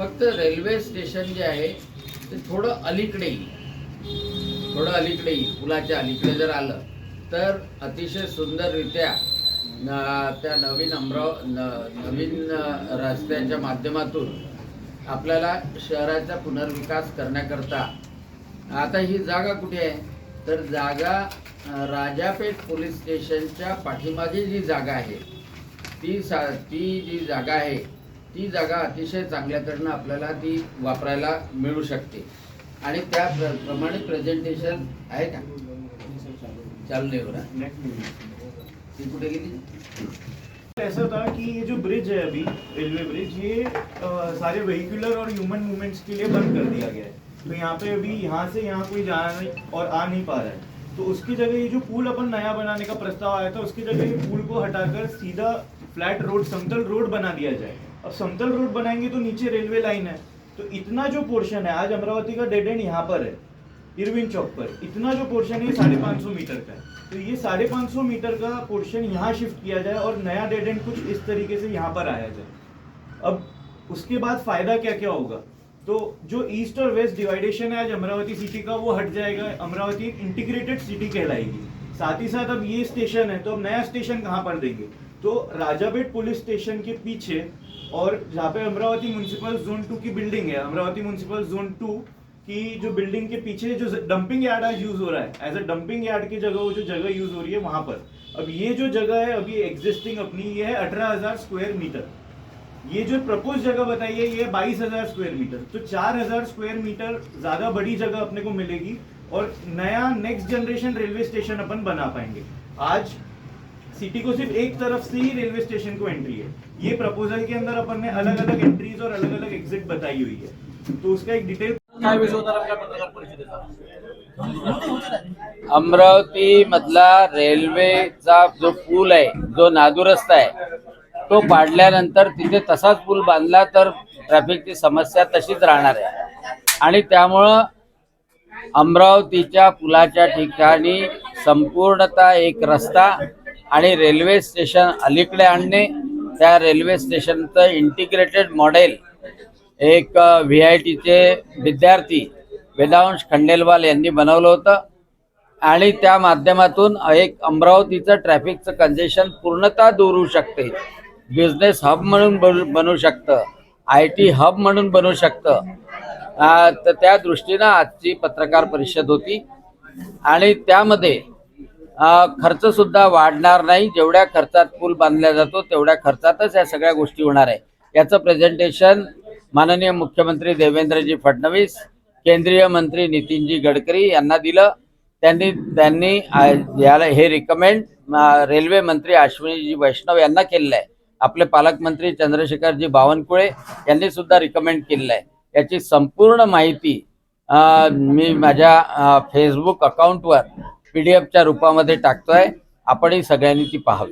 फक्त railway station जे आहे ते थोडं अलीकडे येईल, पुलाच्या अलीकडे जर आलं तर अतिशय सुंदररित्या त्या नवीन रस्त्याच्या माध्यमातून आपल्याला शहराचा पुनर्विकास करण्याकरता आता ही जागा कुठे आहे तर जागा राजापेठ पोलीस स्टेशनच्या पाठीमागे जी जागा आहे ती जी जागा आहे ती जागा अतिशय चांगल्याकडनं आपल्याला ती वापरायला मिळू शकते आणि त्याप्रमाणे प्रेझेंटेशन आहे का चालू नाही हो ना ती कुठे गेली। ऐसा था कि ये जो ब्रिज है अभी रेलवे ब्रिज ये सारे व्हीकुलर और ह्यूमन मूवमेंट्स के लिए बंद कर दिया गया है। तो यहाँ पे अभी यहाँ से यहाँ कोई जाना नहीं और आ नहीं पा रहा है। तो उसकी जगह ये जो पुल अपन नया बनाने का प्रस्ताव आया था उसकी जगह ये पुल को हटाकर सीधा फ्लैट रोड समतल रोड बना दिया जाए। अब समतल रोड बनाएंगे तो नीचे रेलवे लाइन है तो इतना जो पोर्शन है आज अमरावती का डेड एंड यहाँ पर है इरविन चौक पर, इतना जो पोर्शन है 550 मीटर का है। तो ये 550 मीटर का पोर्शन यहाँ शिफ्ट किया जाए और नया डेड एंड कुछ इस तरीके से यहाँ पर आया जाए। अब उसके बाद फायदा क्या क्या होगा तो जो ईस्ट और वेस्ट डिवाइडेशन है आज अमरावती सिटी का वो हट जाएगा। अमरावती एक इंटीग्रेटेड सिटी कहलाएगी। साथ ही साथ अब ये स्टेशन है तो अब नया स्टेशन कहाँ पर देंगे तो राजापेठ पुलिस स्टेशन के पीछे और जहाँ पे अमरावती म्युनिसिपल जोन 2 की बिल्डिंग है, अमरावती म्युनिसिपल जोन 2 की जो बिल्डिंग के पीछे जो डंपिंग यार्ड आज यूज हो रहा है एज अ डंपिंग यार्ड की जगह वो जो जगह यूज हो रही है वहां पर अब ये जो जगह है अभी एग्जिस्टिंग अपनी ये है 18,000 स्क्वायर मीटर। ये जो प्रपोज जगह बताई है ये 22,000 स्क्वायर मीटर। तो 4,000 स्क्वायर मीटर ज्यादा बड़ी जगह अपने को मिलेगी और नया नेक्स्ट जनरेशन रेलवे स्टेशन अपन बना पाएंगे। आज सिटी को सिर्फ एक तरफ से ही रेलवे स्टेशन को एंट्री है। ये प्रपोजल के अंदर अपन ने अलग अलग एंट्रीज और अलग अलग एग्जिट बताई हुई है तो उसका एक डिटेल अमरावती मधला रेल्वेचा जो पूल आहे जो नादुरुस्त आहे तो पाडल्यानंतर तिथे तसाच पूल बांधला तर ट्रॅफिकची समस्या तशीच राहणार आहे आणि त्यामुळं अमरावतीच्या पुलाच्या ठिकाणी संपूर्णतः एक रस्ता आणि रेल्वे स्टेशन अलीकडे आणणे त्या रेल्वे स्टेशनचं इंटिग्रेटेड मॉडेल एक VITचे विद्यार्थी वेदांश खंडेलवाल यांनी बनवलं होतं आणि त्या माध्यमातून एक अमरावतीचं ट्रॅफिकचं कंजेशन पूर्णतः दूर होऊ शकते। बिझनेस हब म्हणून बनू शकतं, IT हब म्हणून बनू शकतं। तर त्या दृष्टीनं आजची पत्रकार परिषद होती आणि त्यामध्ये खर्च सुद्धा वाढणार नाही। जेवढ्या खर्चात पूल बांधला जातो तेवढ्या खर्चातच या सगळ्या गोष्टी होणार आहे। याचं प्रेझेंटेशन माननीय मुख्यमंत्री देवेंद्रजी फडणवीस, केंद्रीय मंत्री नितीनजी गडकरी यांना दिलं। त्यांनी याला हे रिकमेंड रेल्वे मंत्री अश्विनीजी वैष्णव यांना केलेलं आहे। आपले पालकमंत्री चंद्रशेखरजी बावनकुळे यांनी सुद्धा रिकमेंड केलेलं आहे। याची संपूर्ण माहिती मी माझ्या फेसबुक अकाउंटवर PDF च्या रूपामध्ये टाकतोय। आपणही सगळ्यांनी ती पाहावी।